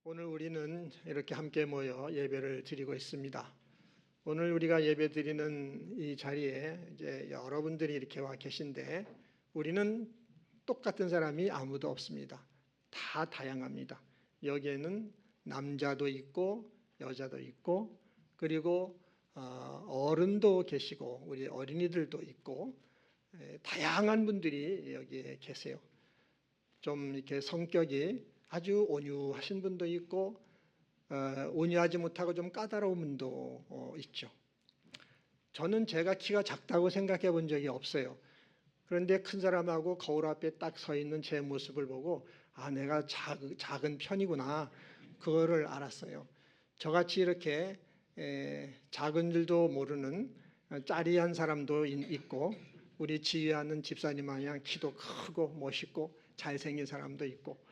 오늘 우리는 이렇게 함께 모여 예배를 드리고 있습니다. 오늘 우리가 예배 드리는 이 자리에 이제 여러분들이 이렇게 와 계신데 우리는 똑같은 사람이 아무도 없습니다. 다 다양합니다. 여기에는 남자도 있고 여자도 있고 그리고 어른도 계시고 우리 어린이들도 있고 다양한 분들이 여기에 계세요. 좀 이렇게 성격이 아주 온유하신 분도 있고 온유하지 못하고 좀 까다로운 분도 있죠. 저는 제가 키가 작다고 생각해 본 적이 없어요. 그런데 큰 사람하고 거울 앞에 딱 서 있는 제 모습을 보고 내가 작은 편이구나 그거를 알았어요. 저같이 이렇게 작은 줄도 모르는 짜리한 사람도 있고 우리 지휘하는 집사님 마냥 키도 크고 멋있고 잘생긴 사람도 있고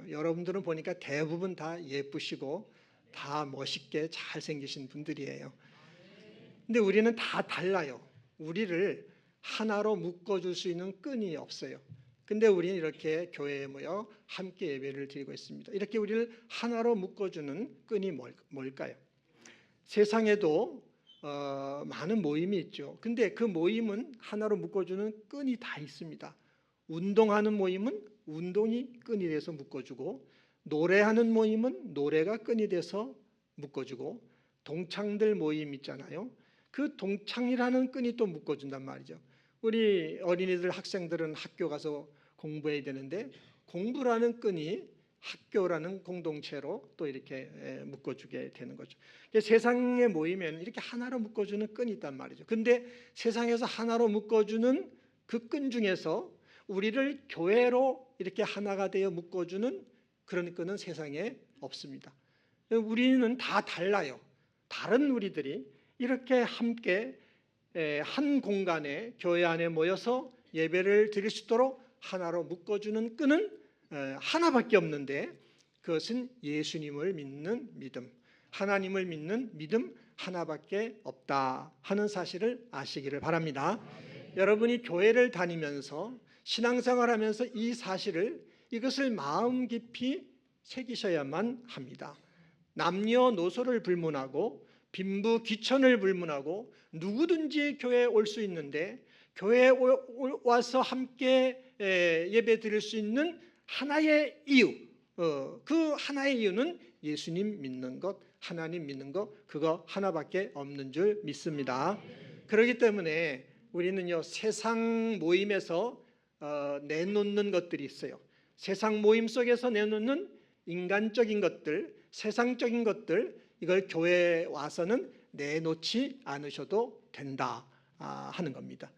여러분들은 보니까 대부분 다 예쁘시고 다 멋있게 잘생기신 분들이에요. 근데 우리는 다 달라요. 우리를 하나로 묶어줄 수 있는 끈이 없어요. 근데 우리는 이렇게 교회에 모여 함께 예배를 드리고 있습니다. 이렇게 우리를 하나로 묶어주는 끈이 뭘까요? 세상에도 많은 모임이 있죠. 근데 그 모임은 하나로 묶어주는 끈이 다 있습니다. 운동하는 모임은 운동이 끈이 돼서 묶어주고, 노래하는 모임은 노래가 끈이 돼서 묶어주고, 동창들 모임 있잖아요. 그 동창이라는 끈이 또 묶어준단 말이죠. 우리 어린이들 학생들은 학교 가서 공부해야 되는데 공부라는 끈이 학교라는 공동체로 또 이렇게 묶어주게 되는 거죠. 세상에 모이면 이렇게 하나로 묶어주는 끈이 있단 말이죠. 근데 세상에서 하나로 묶어주는 그 끈 중에서 우리를 교회로 이렇게 하나가 되어 묶어주는 그런 끈은 세상에 없습니다. 우리는 다 달라요. 다른 우리들이 이렇게 함께 한 공간에 교회 안에 모여서 예배를 드릴 수 있도록 하나로 묶어주는 끈은 하나밖에 없는데 그것은 예수님을 믿는 믿음, 하나님을 믿는 믿음 하나밖에 없다 하는 사실을 아시기를 바랍니다. 여러분이 교회를 다니면서 신앙생활하면서 이 사실을 이것을 마음 깊이 새기셔야만 합니다. 남녀노소를 불문하고 빈부 귀천을 불문하고 누구든지 교회에 올 수 있는데 교회에 와서 함께 예배 드릴 수 있는 하나의 이유, 그 하나의 이유는 예수님 믿는 것, 하나님 믿는 것, 그거 하나밖에 없는 줄 믿습니다. 그렇기 때문에 우리는요 세상 모임에서 내놓는 것들이 있어요. 세상 모임 속에서 내놓는 인간적인 것들, 세상적인 것들, 이걸 교회에 와서는 내놓지 않으셔도 된다 하는 겁니다.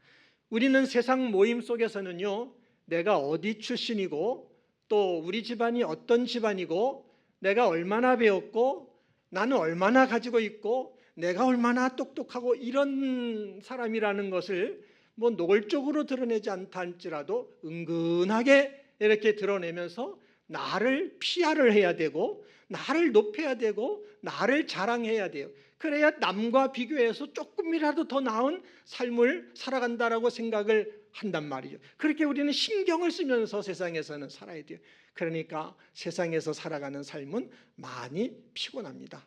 우리는 세상 모임 속에서는요 내가 어디 출신이고 또 우리 집안이 어떤 집안이고 내가 얼마나 배웠고 나는 얼마나 가지고 있고 내가 얼마나 똑똑하고 이런 사람이라는 것을 뭐 노골적으로 드러내지 않다 할지라도 은근하게 이렇게 드러내면서 나를 PR을 해야 되고 나를 높여야 되고 나를 자랑해야 돼요. 그래야 남과 비교해서 조금이라도 더 나은 삶을 살아간다라고 생각을 한단 말이죠. 그렇게 우리는 신경을 쓰면서 세상에서는 살아야 돼요. 그러니까 세상에서 살아가는 삶은 많이 피곤합니다.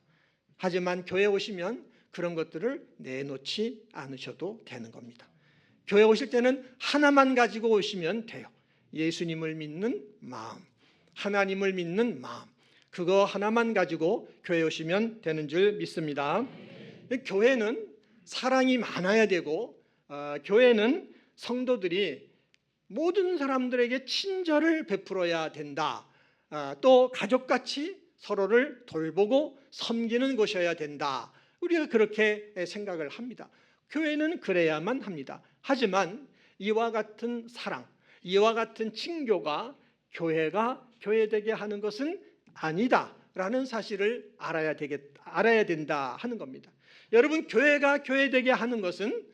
하지만 교회에 오시면 그런 것들을 내놓지 않으셔도 되는 겁니다. 교회 오실 때는 하나만 가지고 오시면 돼요. 예수님을 믿는 마음, 하나님을 믿는 마음, 그거 하나만 가지고 교회에 오시면 되는 줄 믿습니다. 교회는 사랑이 많아야 되고 교회는 성도들이 모든 사람들에게 친절을 베풀어야 된다. 또 가족같이 서로를 돌보고 섬기는 곳이어야 된다. 우리가 그렇게 생각을 합니다. 교회는 그래야만 합니다. 하지만 이와 같은 사랑, 이와 같은 친교가 교회가 교회되게 하는 것은 아니다라는 사실을 알아야 된다 하는 겁니다. 여러분, 교회가 교회되게 하는 것은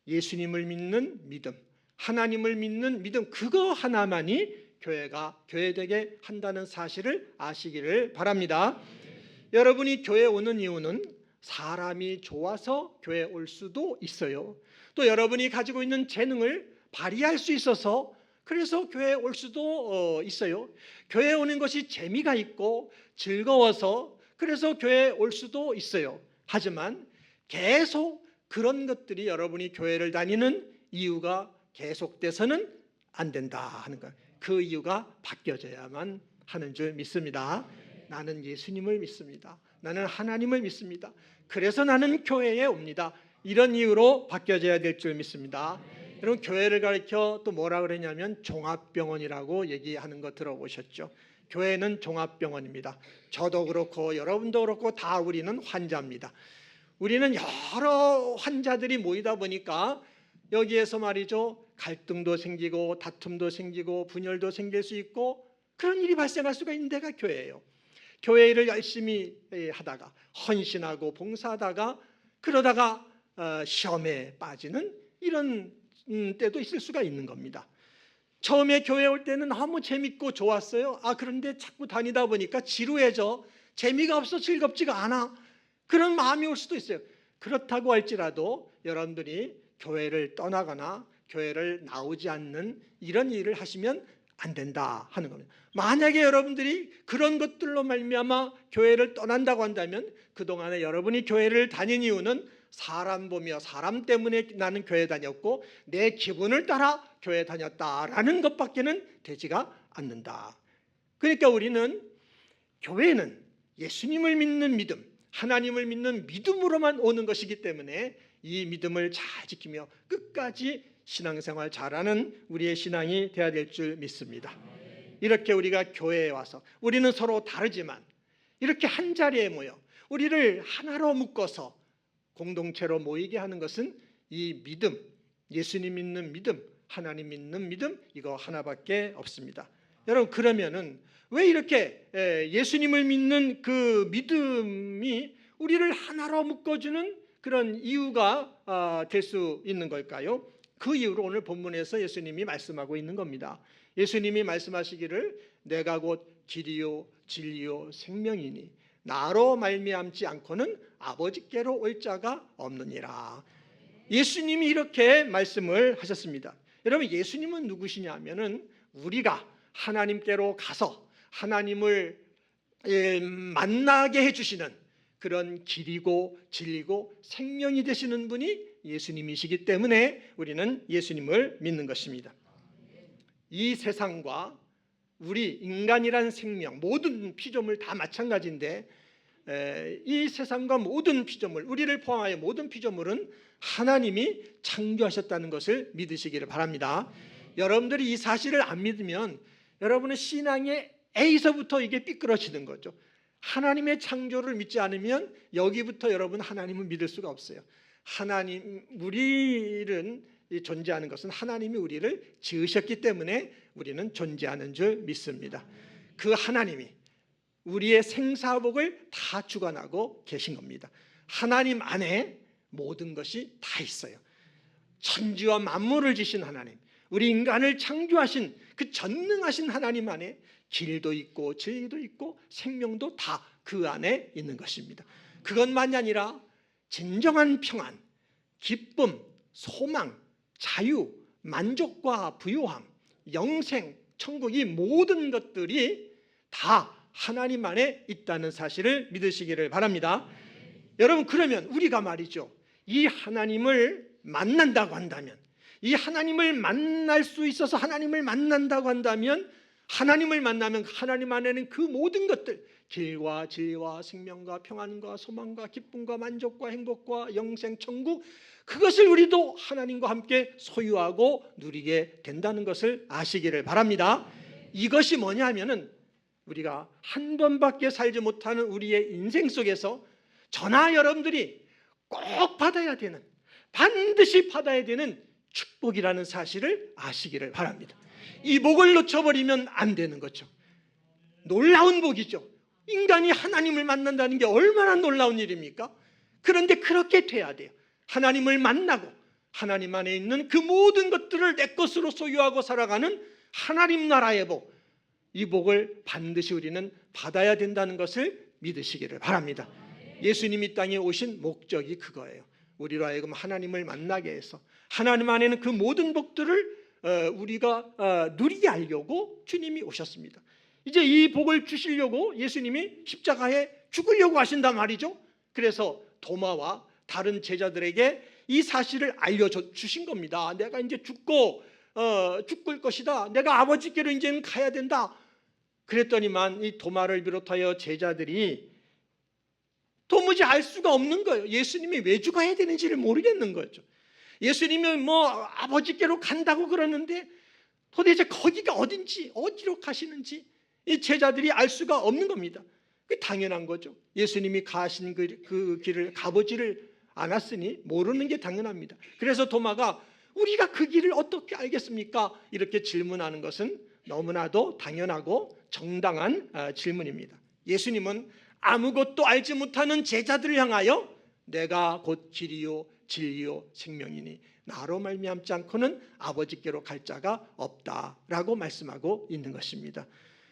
예수님을 믿는 믿음, 하나님을 믿는 믿음, 그거 하나만이 교회가 교회되게 한다는 사실을 아시기를 바랍니다. 여러분이 교회에 오는 이유는 사람이 좋아서 교회에 올 수도 있어요. 또 여러분이 가지고 있는 재능을 발휘할 수 있어서 그래서 교회에 올 수도 있어요. 교회에 오는 것이 재미가 있고 즐거워서 그래서 교회에 올 수도 있어요. 하지만 계속 그런 것들이 여러분이 교회를 다니는 이유가 계속돼서는 안 된다 하는 것. 그 이유가 바뀌어져야만 하는 줄 믿습니다. 나는 예수님을 믿습니다. 나는 하나님을 믿습니다. 그래서 나는 교회에 옵니다. 이런 이유로 바뀌어져야 될 줄 믿습니다. 여러분, 교회를 가리켜 또 뭐라 그러냐면 종합병원이라고 얘기하는 거 들어보셨죠? 교회는 종합병원입니다. 저도 그렇고 여러분도 그렇고 다 우리는 환자입니다. 우리는 여러 환자들이 모이다 보니까 여기에서 말이죠, 갈등도 생기고 다툼도 생기고 분열도 생길 수 있고 그런 일이 발생할 수가 있는 데가 교회예요. 교회 일을 열심히 하다가 헌신하고 봉사하다가 그러다가 시험에 빠지는 이런 때도 있을 수가 있는 겁니다. 처음에 교회 올 때는 너무 재밌고 좋았어요. 그런데 자꾸 다니다 보니까 지루해져. 재미가 없어. 즐겁지가 않아. 그런 마음이 올 수도 있어요. 그렇다고 할지라도 여러분들이 교회를 떠나거나 교회를 나오지 않는 이런 일을 하시면 안 된다 하는 겁니다. 만약에 여러분들이 그런 것들로 말미암아 교회를 떠난다고 한다면 그동안에 여러분이 교회를 다닌 이유는 사람 보며 사람 때문에 나는 교회 다녔고 내 기분을 따라 교회 다녔다라는 것밖에는 되지가 않는다. 그러니까 우리는 교회는 예수님을 믿는 믿음, 하나님을 믿는 믿음으로만 오는 것이기 때문에 이 믿음을 잘 지키며 끝까지 신앙생활 잘하는 우리의 신앙이 되어야 될 줄 믿습니다. 이렇게 우리가 교회에 와서 우리는 서로 다르지만 이렇게 한 자리에 모여 우리를 하나로 묶어서 공동체로 모이게 하는 것은 이 믿음, 예수님 믿는 믿음, 하나님 믿는 믿음, 이거 하나밖에 없습니다. 여러분, 그러면은 왜 이렇게 예수님을 믿는 그 믿음이 우리를 하나로 묶어주는 그런 이유가 될 수 있는 걸까요? 그 이유로 오늘 본문에서 예수님이 말씀하고 있는 겁니다. 예수님이 말씀하시기를 내가 곧 길이요 진리요 생명이니 나로 말미암지 않고는 아버지께로 올 자가 없느니라. 예수님이 이렇게 말씀을 하셨습니다. 여러분, 예수님은 누구시냐 하면은 우리가 하나님께로 가서 하나님을 만나게 해주시는 그런 길이고 진리고 생명이 되시는 분이 예수님이시기 때문에 우리는 예수님을 믿는 것입니다. 이 세상과 우리 인간이란 생명, 모든 피조물 다 마찬가지인데 이 세상과 모든 피조물, 우리를 포함하여 모든 피조물은 하나님이 창조하셨다는 것을 믿으시기를 바랍니다. 여러분들이 이 사실을 안 믿으면 여러분의 신앙의 A서부터 이게 삐뚤어지는 거죠. 하나님의 창조를 믿지 않으면 여기부터 여러분 하나님을 믿을 수가 없어요. 하나님, 우리는 존재하는 것은 하나님이 우리를 지으셨기 때문에 우리는 존재하는 줄 믿습니다. 그 하나님이 우리의 생사복을 다 주관하고 계신 겁니다. 하나님 안에 모든 것이 다 있어요. 천지와 만물을 지신 하나님, 우리 인간을 창조하신 그 전능하신 하나님 안에 길도 있고 진리도 있고 생명도 다 그 안에 있는 것입니다. 그것만이 아니라 진정한 평안, 기쁨, 소망, 자유, 만족과 부요함, 영생, 천국, 이 모든 것들이 다 하나님 안에 있다는 사실을 믿으시기를 바랍니다. 여러분, 그러면 우리가 말이죠, 이 하나님을 만난다고 한다면, 이 하나님을 만날 수 있어서 하나님을 만난다고 한다면, 하나님을 만나면 하나님 안에는 그 모든 것들, 길과 진리와 생명과 평안과 소망과 기쁨과 만족과 행복과 영생, 천국, 그것을 우리도 하나님과 함께 소유하고 누리게 된다는 것을 아시기를 바랍니다. 이것이 뭐냐 하면은 우리가 한 번밖에 살지 못하는 우리의 인생 속에서 저나 여러분들이 꼭 받아야 되는, 반드시 받아야 되는 축복이라는 사실을 아시기를 바랍니다. 이 복을 놓쳐버리면 안 되는 거죠. 놀라운 복이죠. 인간이 하나님을 만난다는 게 얼마나 놀라운 일입니까? 그런데 그렇게 돼야 돼요. 하나님을 만나고 하나님 안에 있는 그 모든 것들을 내 것으로 소유하고 살아가는 하나님 나라의 복, 이 복을 반드시 우리는 받아야 된다는 것을 믿으시기를 바랍니다. 예수님이 땅에 오신 목적이 그거예요. 우리로 하여금 하나님을 만나게 해서 하나님 안에는 그 모든 복들을 우리가 누리게 하려고 주님이 오셨습니다. 이제 이 복을 주시려고 예수님이 십자가에 죽으려고 하신단 말이죠. 그래서 도마와 다른 제자들에게 이 사실을 알려주신 겁니다. 내가 이제 죽을 것이다. 내가 아버지께로 이제는 가야 된다. 그랬더니만 이 도마를 비롯하여 제자들이 도무지 알 수가 없는 거예요. 예수님이 왜 죽어야 되는지를 모르겠는 거죠. 예수님이 아버지께로 간다고 그러는데 도대체 거기가 어딘지, 어디로 가시는지 이 제자들이 알 수가 없는 겁니다. 그게 당연한 거죠. 예수님이 가신 그 길을 가보지를 않았으니 모르는 게 당연합니다. 그래서 도마가 우리가 그 길을 어떻게 알겠습니까? 이렇게 질문하는 것은 너무나도 당연하고 정당한 질문입니다. 예수님은 아무것도 알지 못하는 제자들을 향하여 내가 곧 길이요 진리요 생명이니 나로 말미암지 않고는 아버지께로 갈 자가 없다라고 말씀하고 있는 것입니다.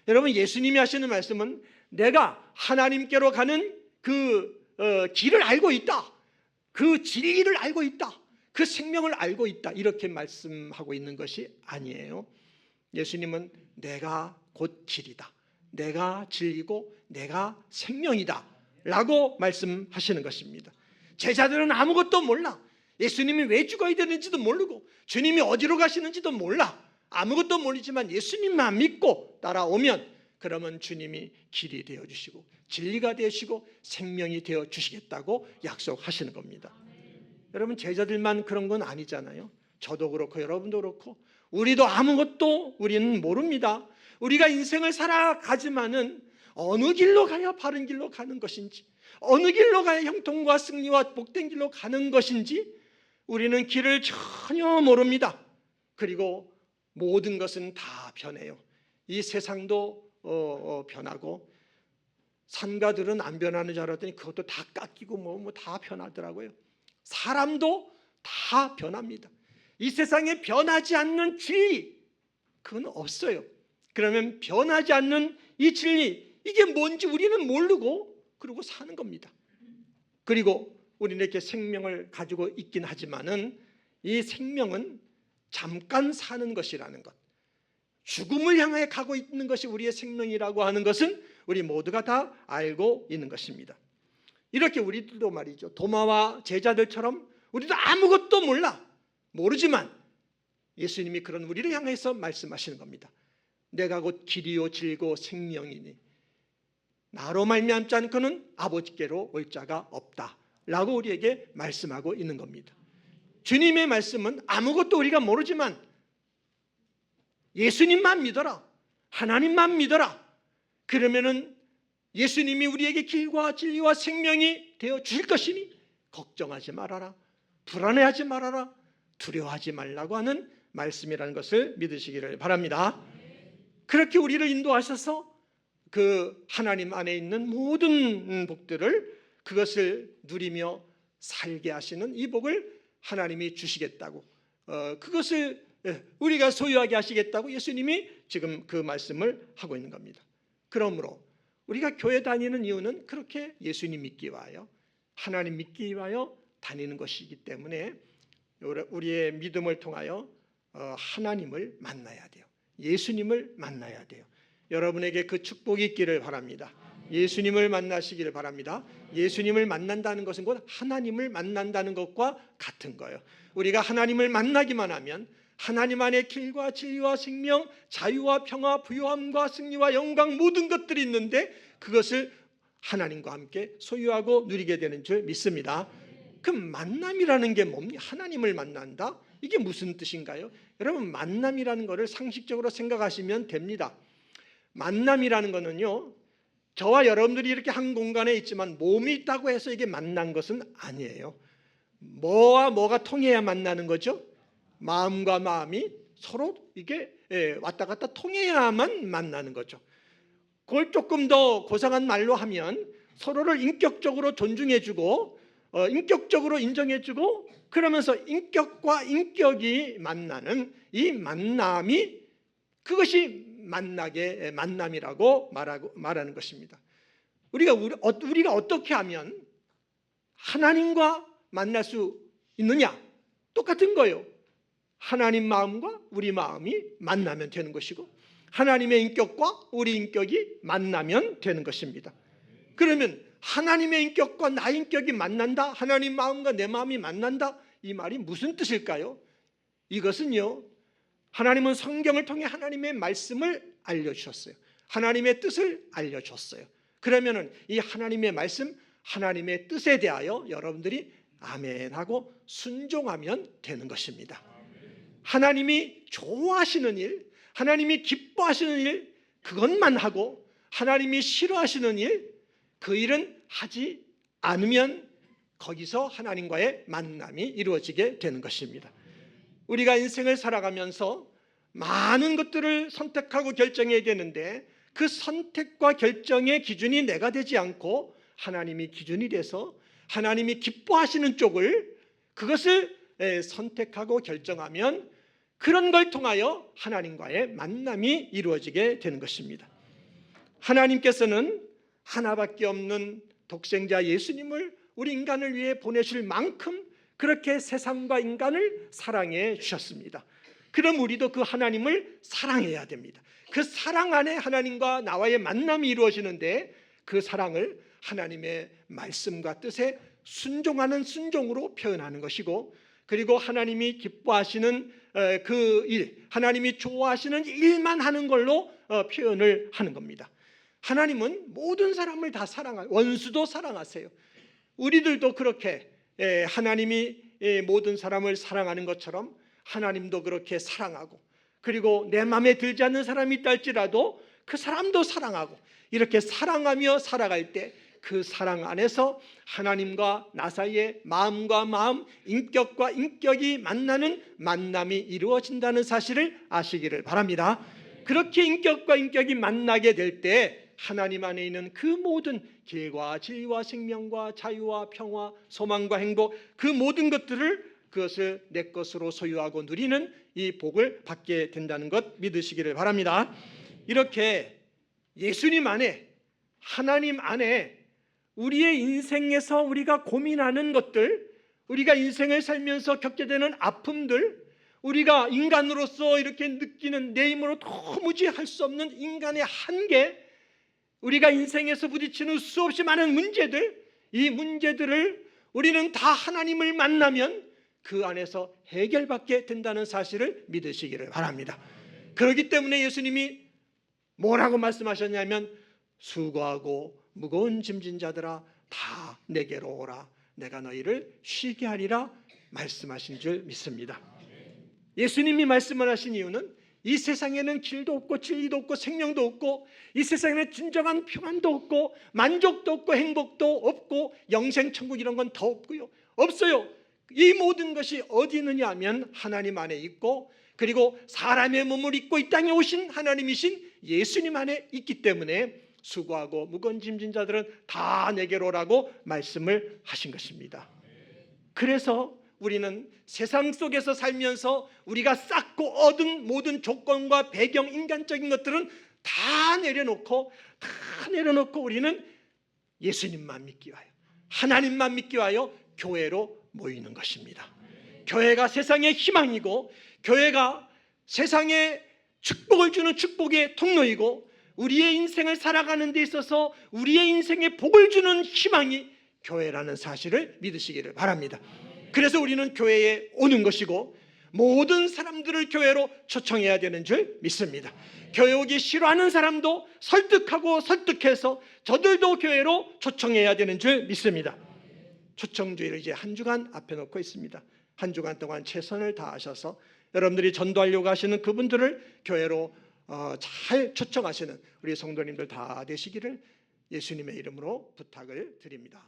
여러분, 예수님이 하시는 말씀은 내가 하나님께로 가는 그 길을 알고 있다, 그 진리를 알고 있다, 그 생명을 알고 있다, 이렇게 말씀하고 있는 것이 아니에요. 예수님은 내가 곧 길이다, 내가 진리고 내가 생명이다 라고 말씀하시는 것입니다. 제자들은 아무것도 몰라. 예수님이 왜 죽어야 되는지도 모르고 주님이 어디로 가시는지도 몰라. 아무것도 모르지만 예수님만 믿고 따라오면 그러면 주님이 길이 되어주시고 진리가 되시고 생명이 되어주시겠다고 약속하시는 겁니다. 여러분, 제자들만 그런 건 아니잖아요. 저도 그렇고 여러분도 그렇고 우리도 아무것도 우리는 모릅니다. 우리가 인생을 살아가지만은 어느 길로 가야 바른 길로 가는 것인지, 어느 길로 가야 형통과 승리와 복된 길로 가는 것인지 우리는 길을 전혀 모릅니다. 그리고 모든 것은 다 변해요. 이 세상도 변하고 산가들은 안 변하는 줄 알았더니 그것도 다 깎이고 뭐 다 변하더라고요. 사람도 다 변합니다. 이 세상에 변하지 않는 진리, 그건 없어요. 그러면 변하지 않는 이 진리, 이게 뭔지 우리는 모르고 그러고 사는 겁니다. 그리고 우리는 이렇게 생명을 가지고 있긴 하지만은 이 생명은 잠깐 사는 것이라는 것, 죽음을 향해 가고 있는 것이 우리의 생명이라고 하는 것은 우리 모두가 다 알고 있는 것입니다. 이렇게 우리들도 말이죠, 도마와 제자들처럼 우리도 아무것도 모르지만 예수님이 그런 우리를 향해서 말씀하시는 겁니다. 내가 곧 길이요 진리요 생명이니 나로 말미암지 않고는 아버지께로 올 자가 없다 라고 우리에게 말씀하고 있는 겁니다. 주님의 말씀은 아무것도 우리가 모르지만 예수님만 믿어라, 하나님만 믿어라. 그러면은 예수님이 우리에게 길과 진리와 생명이 되어 주실 것이니 걱정하지 말아라, 불안해하지 말아라, 두려워하지 말라고 하는 말씀이라는 것을 믿으시기를 바랍니다. 그렇게 우리를 인도하셔서 그 하나님 안에 있는 모든 복들을, 그것을 누리며 살게 하시는 이 복을 하나님이 주시겠다고, 그것을 우리가 소유하게 하시겠다고 예수님이 지금 그 말씀을 하고 있는 겁니다. 그러므로 우리가 교회 다니는 이유는 그렇게 예수님 믿기 위하여, 하나님 믿기 위하여 다니는 것이기 때문에 우리의 믿음을 통하여 하나님을 만나야 돼요. 예수님을 만나야 돼요. 여러분에게 그 축복이 있기를 바랍니다. 예수님을 만나시기를 바랍니다. 예수님을 만난다는 것은 곧 하나님을 만난다는 것과 같은 거예요. 우리가 하나님을 만나기만 하면 하나님 안에 길과 진리와 생명, 자유와 평화, 부요함과 승리와 영광, 모든 것들이 있는데 그것을 하나님과 함께 소유하고 누리게 되는 줄 믿습니다. 그럼 만남이라는 게 뭡니까? 하나님을 만난다? 이게 무슨 뜻인가요? 여러분, 만남이라는 것을 상식적으로 생각하시면 됩니다. 만남이라는 것은요, 저와 여러분들이 이렇게 한 공간에 있지만 몸이 있다고 해서 이게 만난 것은 아니에요. 뭐와 뭐가 통해야 만나는 거죠? 마음과 마음이 서로 이게 왔다 갔다 통해야만 만나는 거죠. 그걸 조금 더 고상한 말로 하면 서로를 인격적으로 존중해주고 인격적으로 인정해주고, 그러면서 인격과 인격이 만나는 이 만남이, 그것이 만남이라고 말하는 것입니다. 우리가 어떻게 하면 하나님과 만날 수 있느냐? 똑같은 거예요. 하나님 마음과 우리 마음이 만나면 되는 것이고, 하나님의 인격과 우리 인격이 만나면 되는 것입니다. 그러면 하나님의 인격과 나의 인격이 만난다, 하나님 마음과 내 마음이 만난다, 이 말이 무슨 뜻일까요? 이것은요, 하나님은 성경을 통해 하나님의 말씀을 알려주셨어요. 하나님의 뜻을 알려줬어요. 그러면은 이 하나님의 말씀, 하나님의 뜻에 대하여 여러분들이 아멘하고 순종하면 되는 것입니다. 하나님이 좋아하시는 일, 하나님이 기뻐하시는 일, 그것만 하고 하나님이 싫어하시는 일, 그 일은 하지 않으면 거기서 하나님과의 만남이 이루어지게 되는 것입니다. 우리가 인생을 살아가면서 많은 것들을 선택하고 결정해야 되는데, 그 선택과 결정의 기준이 내가 되지 않고 하나님이 기준이 돼서 하나님이 기뻐하시는 쪽을, 그것을 선택하고 결정하면 그런 걸 통하여 하나님과의 만남이 이루어지게 되는 것입니다. 하나님께서는 하나밖에 없는 독생자 예수님을 우리 인간을 위해 보내실 만큼 그렇게 세상과 인간을 사랑해 주셨습니다. 그럼 우리도 그 하나님을 사랑해야 됩니다. 그 사랑 안에 하나님과 나와의 만남이 이루어지는데, 그 사랑을 하나님의 말씀과 뜻에 순종하는 순종으로 표현하는 것이고, 그리고 하나님이 기뻐하시는 그 일, 하나님이 좋아하시는 일만 하는 걸로 표현을 하는 겁니다. 하나님은 모든 사람을 다 사랑하고 원수도 사랑하세요. 우리들도 그렇게 하나님이 모든 사람을 사랑하는 것처럼 하나님도 그렇게 사랑하고, 그리고 내 마음에 들지 않는 사람이 있다 할지라도 그 사람도 사랑하고, 이렇게 사랑하며 살아갈 때 그 사랑 안에서 하나님과 나 사이에 마음과 마음, 인격과 인격이 만나는 만남이 이루어진다는 사실을 아시기를 바랍니다. 그렇게 인격과 인격이 만나게 될 때 하나님 안에 있는 그 모든 길과 진리와 생명과 자유와 평화, 소망과 행복, 그 모든 그것을 내 것으로 소유하고 누리는 이 복을 받게 된다는 것 믿으시기를 바랍니다. 이렇게 예수님 안에, 하나님 안에 우리의 인생에서 우리가 고민하는 것들, 우리가 인생을 살면서 겪게 되는 아픔들, 우리가 인간으로서 이렇게 느끼는 내 힘으로 도무지 할 수 없는 인간의 한계, 우리가 인생에서 부딪히는 수없이 많은 문제들, 이 문제들을 우리는 다 하나님을 만나면 그 안에서 해결받게 된다는 사실을 믿으시기를 바랍니다. 그렇기 때문에 예수님이 뭐라고 말씀하셨냐면, 수고하고 무거운 짐진 자들아 다 내게로 오라, 내가 너희를 쉬게 하리라 말씀하신 줄 믿습니다. 예수님이 말씀을 하신 이유는 이 세상에는 길도 없고 진리도 없고 생명도 없고, 이 세상에는 진정한 평안도 없고 만족도 없고 행복도 없고 영생천국 이런 건 더 없고요, 없어요. 이 모든 것이 어디 있느냐 하면 하나님 안에 있고, 그리고 사람의 몸을 입고 이 땅에 오신 하나님이신 예수님 안에 있기 때문에 수고하고 무거운 짐진 자들은 다 내게로 오라고 말씀을 하신 것입니다. 그래서 우리는 세상 속에서 살면서 우리가 쌓고 얻은 모든 조건과 배경, 인간적인 것들은 다 내려놓고 우리는 예수님만 믿기 위하여, 하나님만 믿기 위하여 교회로 모이는 것입니다. 교회가 세상의 희망이고, 교회가 세상에 축복을 주는 축복의 통로이고, 우리의 인생을 살아가는 데 있어서 우리의 인생에 복을 주는 희망이 교회라는 사실을 믿으시기를 바랍니다. 그래서 우리는 교회에 오는 것이고, 모든 사람들을 교회로 초청해야 되는 줄 믿습니다. 교회 오기 싫어하는 사람도 설득하고 설득해서 저들도 교회로 초청해야 되는 줄 믿습니다. 초청주의를 이제 한 주간 앞에 놓고 있습니다. 한 주간 동안 최선을 다하셔서 여러분들이 전도하려고 하시는 그분들을 교회로 잘 초청하시는 우리 성도님들 다 되시기를 예수님의 이름으로 부탁을 드립니다.